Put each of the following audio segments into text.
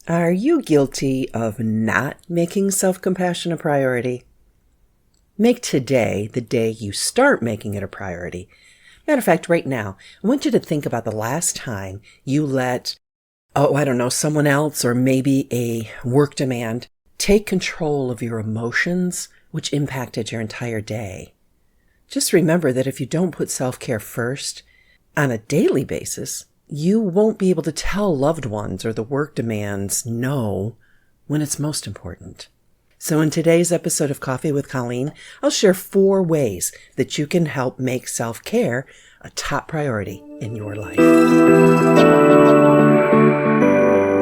Are you guilty of not making self-compassion a priority? Make today the day you start making it a priority. Matter of fact, right now, I want you to think about the last time you let, someone else or maybe a work demand take control of your emotions, which impacted your entire day. Just remember that if you don't put self-care first on a daily basis, you won't be able to tell loved ones or the work demands no when it's most important. So in today's episode of Coffee with Colleen, I'll share 4 ways that you can help make self-care a top priority in your life.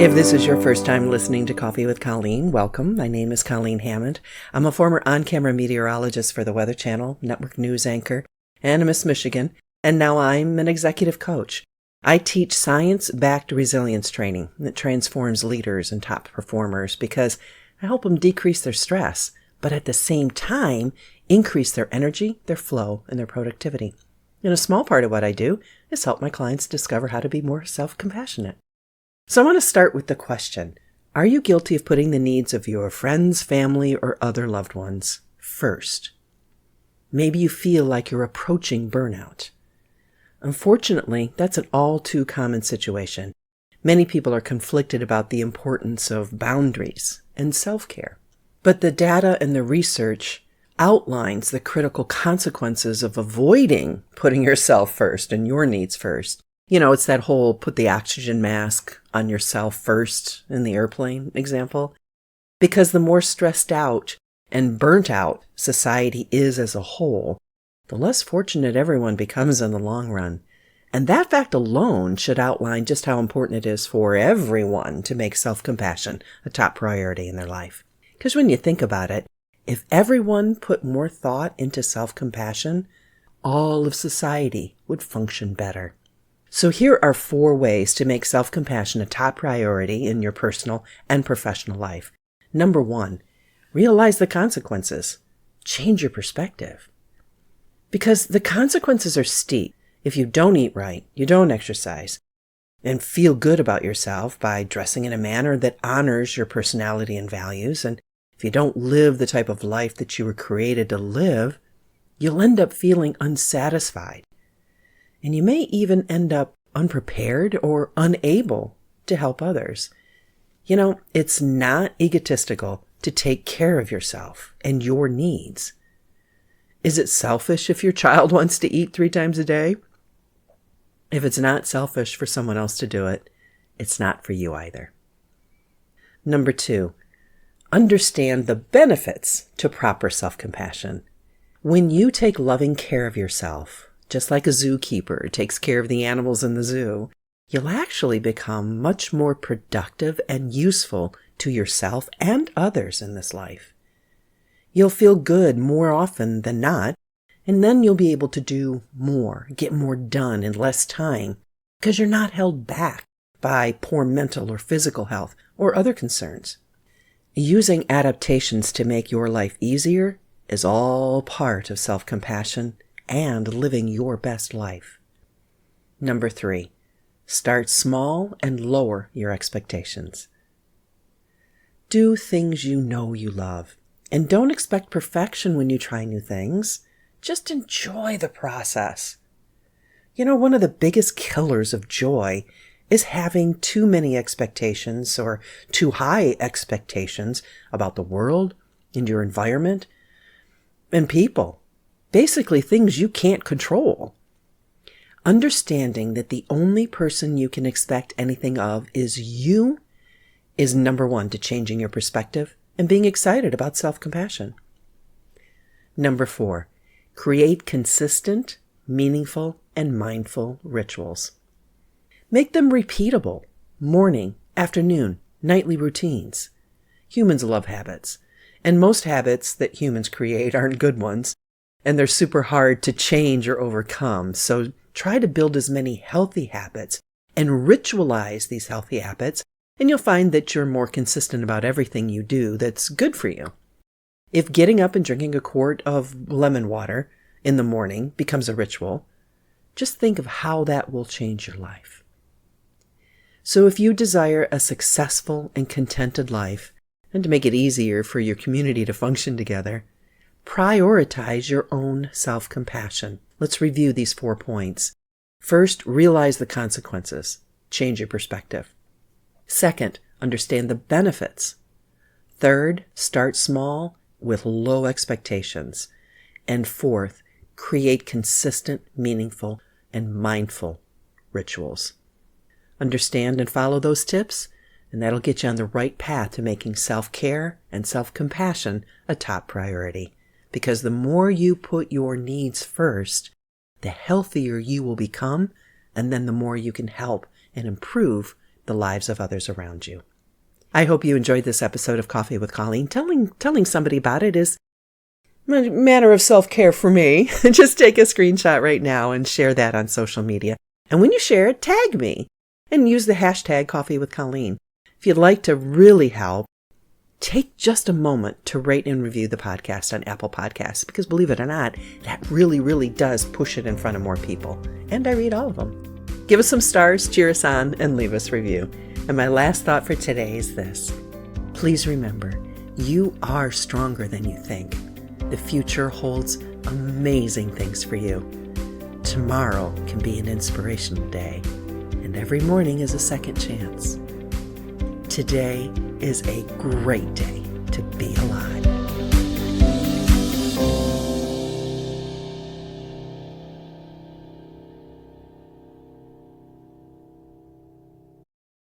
If this is your first time listening to Coffee with Colleen, welcome. My name is Colleen Hammond. I'm a former on-camera meteorologist for the Weather Channel, network news anchor, and a Miss Michigan, and now I'm an executive coach. I teach science-backed resilience training that transforms leaders and top performers because I help them decrease their stress, but at the same time, increase their energy, their flow, and their productivity. And a small part of what I do is help my clients discover how to be more self-compassionate. So I want to start with the question, are you guilty of putting the needs of your friends, family, or other loved ones first? Maybe you feel like you're approaching burnout. Unfortunately, that's an all too common situation. Many people are conflicted about the importance of boundaries and self-care. But the data and the research outlines the critical consequences of avoiding putting yourself first and your needs first. You know, it's that whole put the oxygen mask on yourself first in the airplane example. Because the more stressed out and burnt out society is as a whole, the less fortunate everyone becomes in the long run. And that fact alone should outline just how important it is for everyone to make self-compassion a top priority in their life. Because when you think about it, if everyone put more thought into self-compassion, all of society would function better. So here are 4 ways to make self-compassion a top priority in your personal and professional life. Number 1, realize the consequences. Change your perspective. Because the consequences are steep. If you don't eat right, you don't exercise, and feel good about yourself by dressing in a manner that honors your personality and values, and if you don't live the type of life that you were created to live, you'll end up feeling unsatisfied. And you may even end up unprepared or unable to help others. You know, it's not egotistical to take care of yourself and your needs. Is it selfish if your child wants to eat 3 times a day? If it's not selfish for someone else to do it, it's not for you either. Number 2, understand the benefits to proper self-compassion. When you take loving care of yourself, just like a zookeeper takes care of the animals in the zoo, you'll actually become much more productive and useful to yourself and others in this life. You'll feel good more often than not, and then you'll be able to do more, get more done in less time, because you're not held back by poor mental or physical health or other concerns. Using adaptations to make your life easier is all part of self-compassion and living your best life. Number 3, start small and lower your expectations. Do things you know you love. And don't expect perfection when you try new things. Just enjoy the process. You know, one of the biggest killers of joy is having too many expectations or too high expectations about the world and your environment and people. Basically, things you can't control. Understanding that the only person you can expect anything of is you is number 1 to changing your perspective and being excited about self-compassion. Number 4, create consistent, meaningful, and mindful rituals. Make them repeatable, morning, afternoon, nightly routines. Humans love habits, and most habits that humans create aren't good ones, and they're super hard to change or overcome. So try to build as many healthy habits and ritualize these healthy habits, and you'll find that you're more consistent about everything you do that's good for you. If getting up and drinking a quart of lemon water in the morning becomes a ritual, just think of how that will change your life. So if you desire a successful and contented life, and to make it easier for your community to function together, prioritize your own self-compassion. Let's review these 4 points. First, realize the consequences. Change your perspective. Second, understand the benefits. Third, start small with low expectations. And fourth, create consistent, meaningful, and mindful rituals. Understand and follow those tips, and that'll get you on the right path to making self-care and self-compassion a top priority. Because the more you put your needs first, the healthier you will become, and then the more you can help and improve the lives of others around you. I hope you enjoyed this episode of Coffee with Colleen. Telling somebody about it is a matter of self-care for me. Just take a screenshot right now and share that on social media. And when you share it, tag me and use the hashtag Coffee with Colleen. If you'd like to really help, take just a moment to rate and review the podcast on Apple Podcasts, because believe it or not, that really, really does push it in front of more people. And I read all of them. Give us some stars, cheer us on, and leave us a review. And my last thought for today is this. Please remember, you are stronger than you think. The future holds amazing things for you. Tomorrow can be an inspirational day, and every morning is a second chance. Today is a great day.